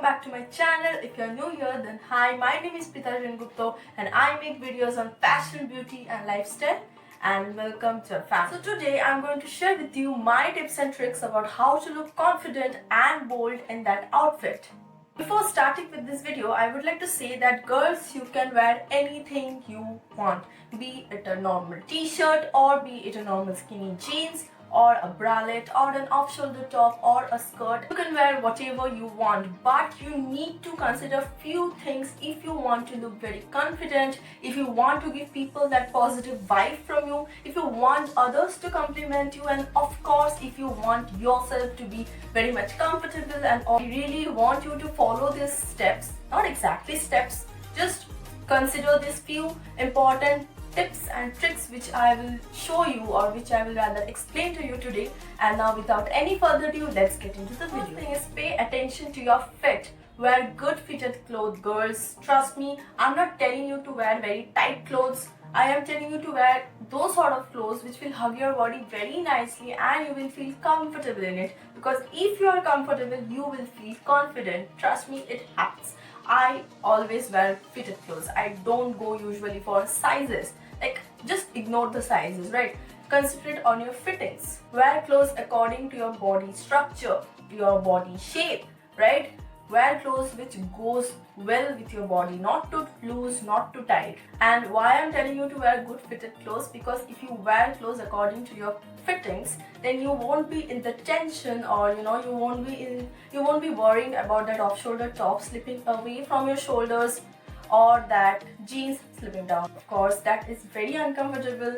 back to my channel. If you're new here, then hi, my name is Pritha Sengupta and I make videos on fashion, beauty and lifestyle, and welcome to our family. So today I'm going to share with you my tips and tricks about how to look confident and bold in that outfit. Before starting with this video, I would like to say that girls, you can wear anything you want, be it a normal t-shirt or be it a normal skinny jeans or a bralette or an off-shoulder top or a skirt. You can wear whatever you want, but you need to consider few things if you want to look very confident, if you want to give people that positive vibe from you, if you want others to compliment you, and of course if you want yourself to be very much comfortable. And I really want you to follow these steps, not exactly steps, just consider these few important tips and tricks which I will show you, or which I will rather explain to you today. And now without any further ado, let's get into the video. First thing is, pay attention to your fit. Wear good fitted clothes, girls. Trust me, I'm not telling you to wear very tight clothes. I am telling you to wear those sort of clothes which will hug your body very nicely and you will feel comfortable in it. Because if you are comfortable, you will feel confident. Trust me, it happens. I always wear fitted clothes. I don't go usually for sizes. Like, just ignore the sizes, right? Concentrate on your fittings. Wear clothes according to your body structure, your body shape, right? Wear clothes which goes well with your body, not too loose, not too tight. And why I'm telling you to wear good fitted clothes, because if you wear clothes according to your fittings, then you won't be in the tension, or you won't be worrying about that off-shoulder top slipping away from your shoulders, or that jeans slipping down. Of course, that is very uncomfortable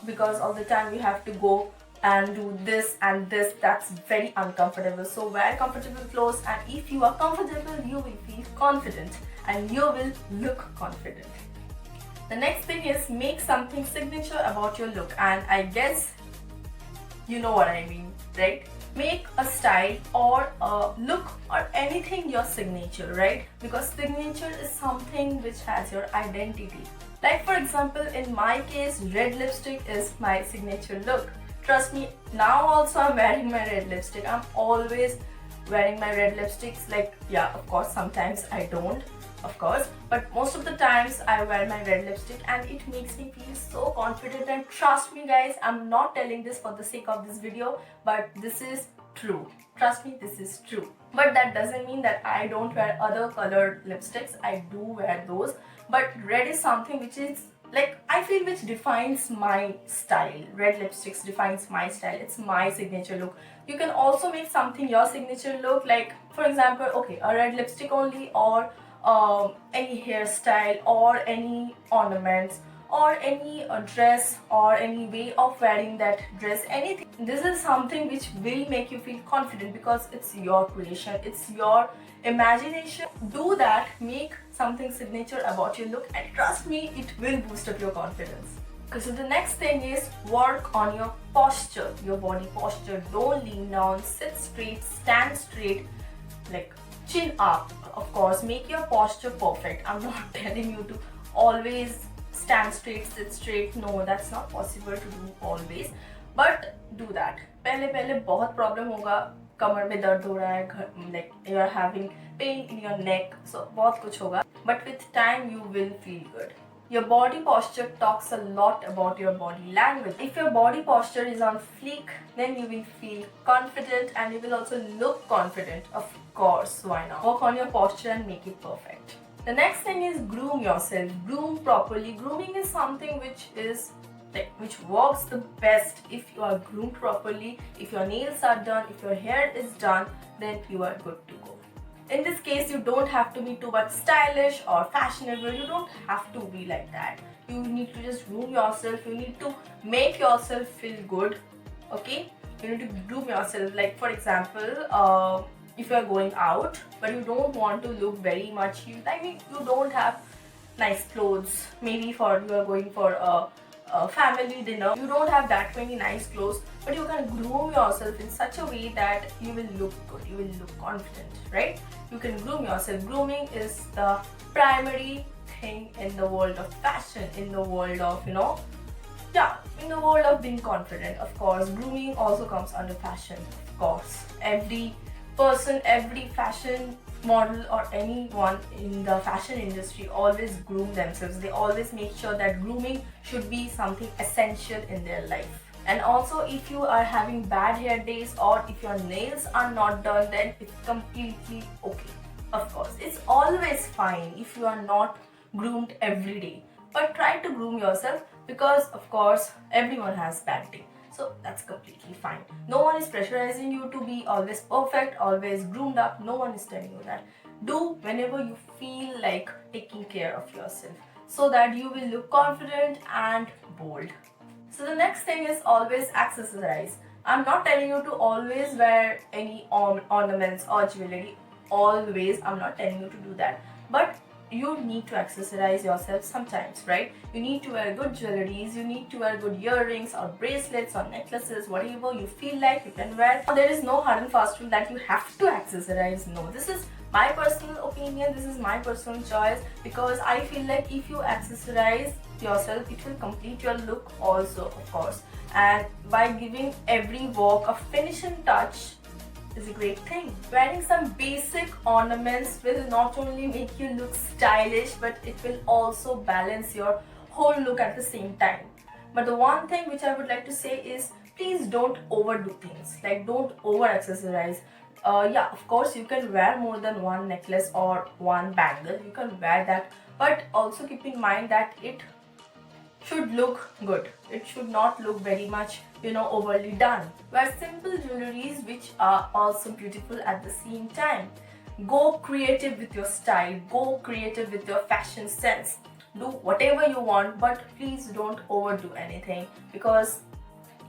because all the time we have to go and do this and this. That's very uncomfortable. So wear comfortable clothes, and if you are comfortable, you will feel confident and you will look confident. The next thing is, make something signature about your look, and I guess you know what I mean, right? Make a style or a look or anything your signature, right? Because signature is something which has your identity. Like for example, in my case, red lipstick is my signature look. Trust me, now also I'm wearing my red lipstick. I'm always wearing my red lipsticks. Like, yeah, of course, sometimes I don't, of course, but most of the times I wear my red lipstick and it makes me feel so confident. And trust me guys, I'm not telling this for the sake of this video, but this is true. Trust me, this is true. But that doesn't mean that I don't wear other colored lipsticks. I do wear those, but red is something which is, like, I feel which defines my style. Red lipsticks defines my style. It's my signature look. You can also make something your signature look, like for example, okay, a red lipstick only, or any hairstyle or any ornaments or any dress or any way of wearing that dress, anything. This is something which will make you feel confident because it's your creation, it's your imagination. Do that, make something signature about your look, and trust me, it will boost up your confidence. Okay, so the next thing is, work on your posture, your body posture. Don't lean down, sit straight, stand straight, like chin up. Of course, make your posture perfect. I'm not telling you to always stand straight, sit straight. No, that's not possible to do always, but do that. पहले बहुत problem होगा, कमर में दर्द हो रहा है, like you are having pain in your neck, so बहुत कुछ होगा, but with time you will feel good. Your body posture talks a lot about your body language. If your body posture is on fleek, then you will feel confident and you will also look confident. Of course, why not? Work on your posture and make it perfect. The next thing is, groom yourself. Groom properly. Grooming is something which works the best if you are groomed properly. If your nails are done, if your hair is done, then you are good to go. In this case, you don't have to be too much stylish or fashionable. You don't have to be like that. You need to just groom yourself. You need to make yourself feel good. Okay? You need to groom yourself. Like for example, if you are going out but you don't want to look very much, you don't have nice clothes, maybe you are going for a family dinner, you don't have that many nice clothes, but you can groom yourself in such a way that you will look good, you will look confident, right? You can groom yourself. Grooming is the primary thing in the world of fashion, in the world of, in the world of being confident. Of course, grooming also comes under fashion. Of course, every person, every fashion model or anyone in the fashion industry always groom themselves. They always make sure that grooming should be something essential in their life. And also, if you are having bad hair days or if your nails are not done, then it's completely okay. Of course, it's always fine if you are not groomed every day, but try to groom yourself, because of course everyone has bad day, so that's completely fine. No one is pressurizing you to be always perfect, always groomed up. No one is telling you that. Do whenever you feel like taking care of yourself, so that you will look confident and bold. So the next thing is always accessorize. I'm not telling you to always wear any ornaments or jewelry. Always, I'm not telling you to do that. But you need to accessorize yourself sometimes, right? You need to wear good jewelries, you need to wear good earrings or bracelets or necklaces, whatever you feel like you can wear. There is no hard and fast rule that you have to accessorize. No, this is my personal opinion, this is my personal choice, because I feel like if you accessorize yourself, it will complete your look also, of course. And by giving every walk a finishing touch is a great thing. Wearing some basic ornaments will not only make you look stylish, but it will also balance your whole look at the same time. But the one thing which I would like to say is, please don't overdo things. Like, don't over accessorize. Yeah, of course you can wear more than one necklace or one bangle, you can wear that, but also keep in mind that it should look good. It should not look very much, overly done. Wear simple jewelries which are also beautiful at the same time. Go creative with your style, go creative with your fashion sense. Do whatever you want, but please don't overdo anything, because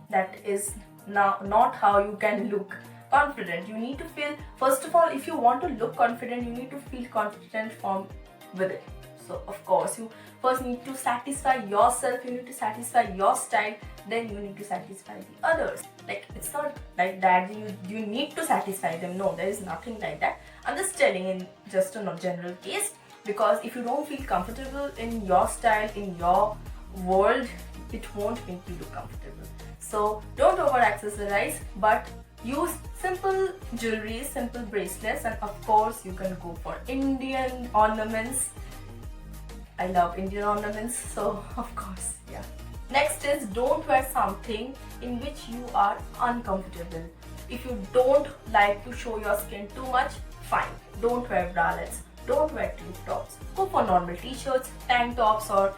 that is not how you can look confident. You need to feel, first of all, if you want to look confident, you need to feel confident from within. So of course you first need to satisfy yourself, you need to satisfy your style, then you need to satisfy the others. Like, it's not like that you need to satisfy them. No, there is nothing like that. I'm just telling in just a general case, because if you don't feel comfortable in your style, in your world, it won't make you look comfortable. So don't over accessorize, but use simple jewelry, simple bracelets, and of course you can go for Indian ornaments. I love Indian ornaments, so of course, yeah. Next is, don't wear something in which you are uncomfortable. If you don't like to show your skin too much, fine. Don't wear bralettes, don't wear tube tops. Go for normal t-shirts, tank tops, or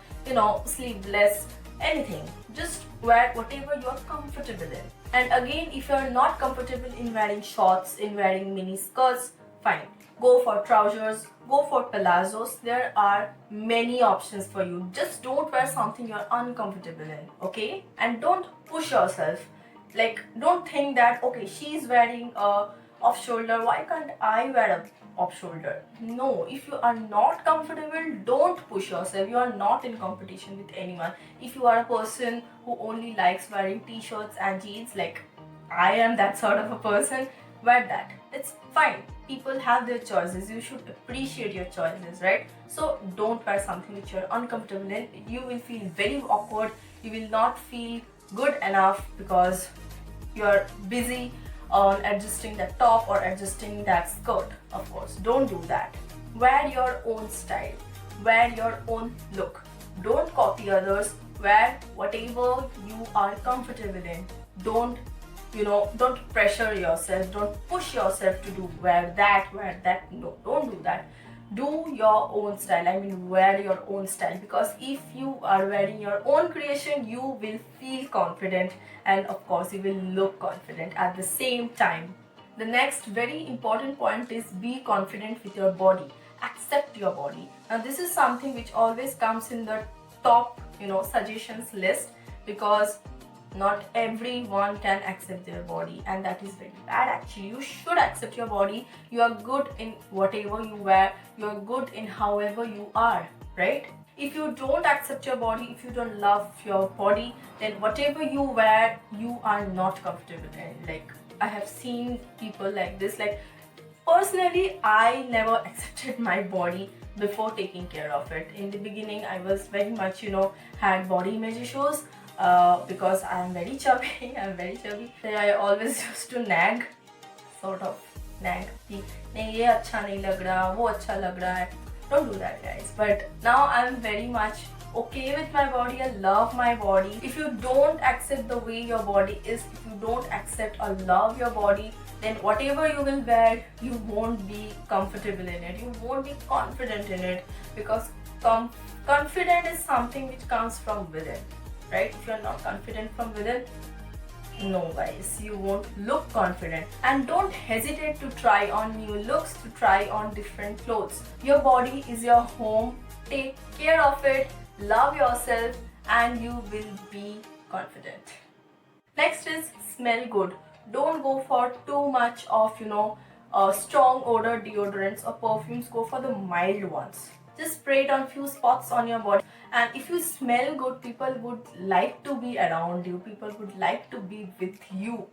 sleeveless, anything. Just wear whatever you are comfortable in. And again, if you are not comfortable in wearing shorts, in wearing mini skirts, fine. Go for trousers, go for palazzos. There are many options for you. Just don't wear something you're uncomfortable in, okay? And don't push yourself. Like, don't think that, okay, she's wearing a off shoulder, why can't I wear a off shoulder? No, if you are not comfortable, don't push yourself. You are not in competition with anyone. If you are a person who only likes wearing t-shirts and jeans, like I am that sort of a person, wear that. It's fine. People have their choices. You should appreciate your choices, right? So don't wear something which you're uncomfortable in. You will feel very awkward. You will not feel good enough because you're busy on adjusting that top or adjusting that skirt. Of course, don't do that. Wear your own style. Wear your own look. Don't copy others. Wear whatever you are comfortable in. Don't pressure yourself, don't push yourself to do wear that. No, don't do that. Do your own style. I mean, wear your own style, because if you are wearing your own creation, you will feel confident, and of course you will look confident at the same time. The next very important point is, be confident with your body. Accept your body. Now this is something which always comes in the top suggestions list, because not everyone can accept their body, and that is very bad. Actually, you should accept your body. You are good in whatever you wear. You are good in however you are, right? If you don't accept your body, if you don't love your body, then whatever you wear, you are not comfortable in. Like, I have seen people like this. Like, personally, I never accepted my body before taking care of it. In the beginning, I was very much had body image issues. Because I am very chubby. I always used to nag, sort of. nag कि नहीं ये अच्छा नहीं लग रहा, वो अच्छा लग रहा है. Don't do that, guys. But now I'm very much okay with my body. I love my body. If you don't accept the way your body is, if you don't accept or love your body, then whatever you will wear, you won't be comfortable in it. You won't be confident in it, because confident is something which comes from within, right? If you are not confident from within, no guys, you won't look confident. And don't hesitate to try on new looks, to try on different clothes. Your body is your home. Take care of it, love yourself, and you will be confident. Next is smell good. Don't go for too much of strong odor deodorants or perfumes. Go for the mild ones. Just spray it on few spots on your body, and if you smell good, people would like to be around you, people would like to be with you,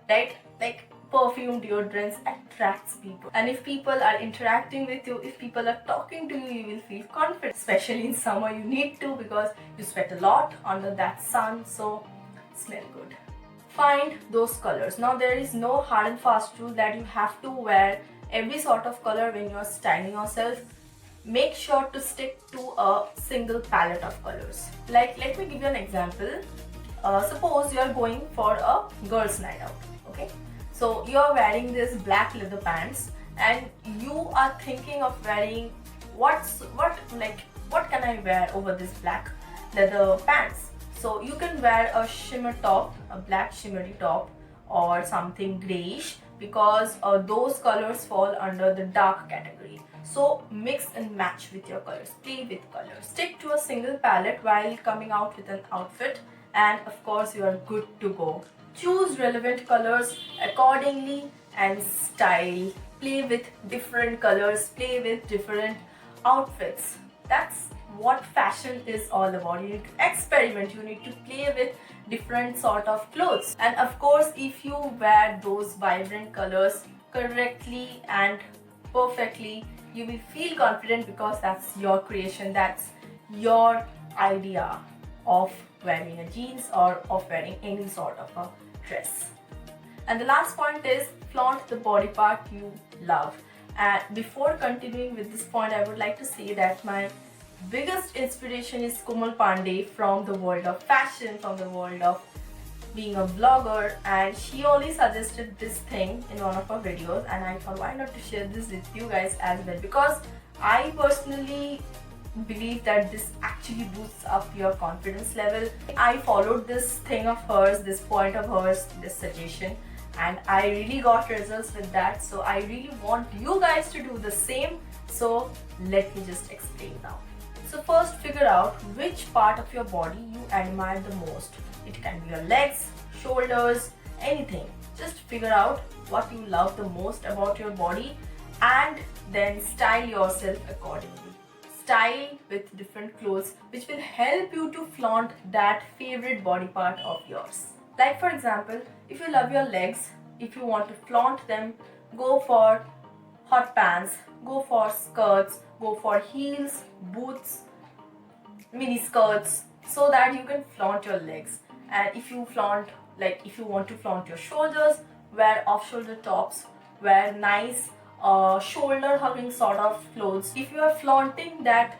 right? Like perfume deodorants attracts people, and if people are interacting with you, if people are talking to you, you will feel confident. Especially in summer, you need to, because you sweat a lot under that sun. So smell good. Find those colors. Now there is no hard and fast rule that you have to wear every sort of color when you are styling yourself. Make sure to stick to a single palette of colors. Like, let me give you an example. Suppose you are going for a girls' night out, okay? So you are wearing this black leather pants, and you are thinking of wearing what can I wear over this black leather pants? So you can wear a shimmer top, a black shimmery top, or something grayish, because those colors fall under the dark category. So mix and match with your colors, play with colors. Stick to a single palette while coming out with an outfit, and of course you are good to go. Choose relevant colors accordingly and style. Play with different colors, play with different outfits. That's what fashion is all about. You need to experiment, you need to play with different sort of clothes. And of course, if you wear those vibrant colors correctly and perfectly, you will feel confident, because that's your creation, that's your idea of wearing a jeans or of wearing any sort of a dress. And the last point is flaunt the body part you love. And before continuing with this point, I would like to say that my biggest inspiration is Komal Pandey, from the world of fashion, from the world of being a vlogger, and she only suggested this thing in one of her videos, and I thought, why not to share this with you guys as well, because I personally believe that this actually boosts up your confidence level. I followed this thing of hers, this point of hers, this suggestion, and I really got results with that. So I really want you guys to do the same. So let me just explain now. So first, figure out which part of your body you admire the most. It can be your legs, shoulders, anything. Just figure out what you love the most about your body, and then style yourself accordingly. Style with different clothes which will help you to flaunt that favorite body part of yours. Like for example, if you love your legs, if you want to flaunt them, go for hot pants, go for skirts, go for heels, boots, mini skirts, so that you can flaunt your legs. And if you want to flaunt your shoulders, wear off-shoulder tops, wear nice shoulder hugging sort of clothes. If you are flaunting that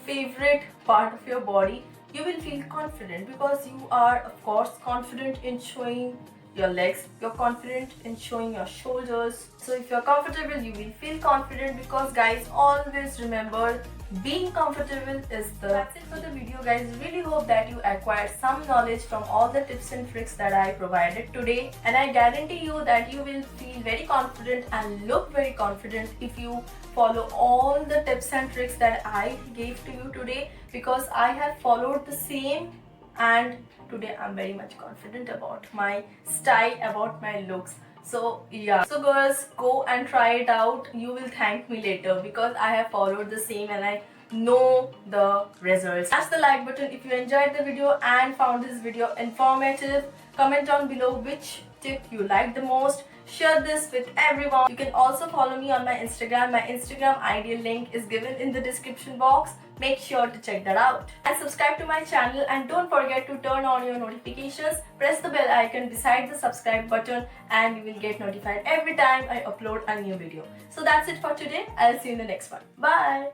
favorite part of your body, you will feel confident, because you are of course confident in showing your legs, you're confident in showing your shoulders. So if you're comfortable, you will feel confident, because guys, always remember, being comfortable is the... That's it for the video, guys. Really hope that you acquired some knowledge from all the tips and tricks that I provided today, and I guarantee you that you will feel very confident and look very confident if you follow all the tips and tricks that I gave to you today, because I have followed the same, and today I'm very much confident about my style, about my looks. So yeah, so girls, go and try it out. You will thank me later, because I have followed the same and I know the results. Smash the like button if you enjoyed the video and found this video informative. Comment down below which tip you liked the most. Share this with everyone. You can also follow me on my Instagram. My Instagram ID link is given in the description box. make sure to check that out. And subscribe to my channel, and don't forget to turn on your notifications. Press the bell icon beside the subscribe button and you will get notified every time I upload a new video. So that's it for today. I'll see you in the next one. Bye!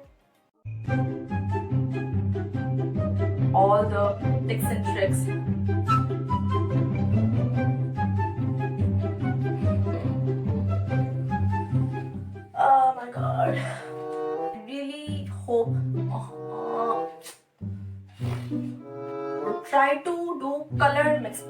All the tips and tricks. Oh my god. I really hope try to do color mix.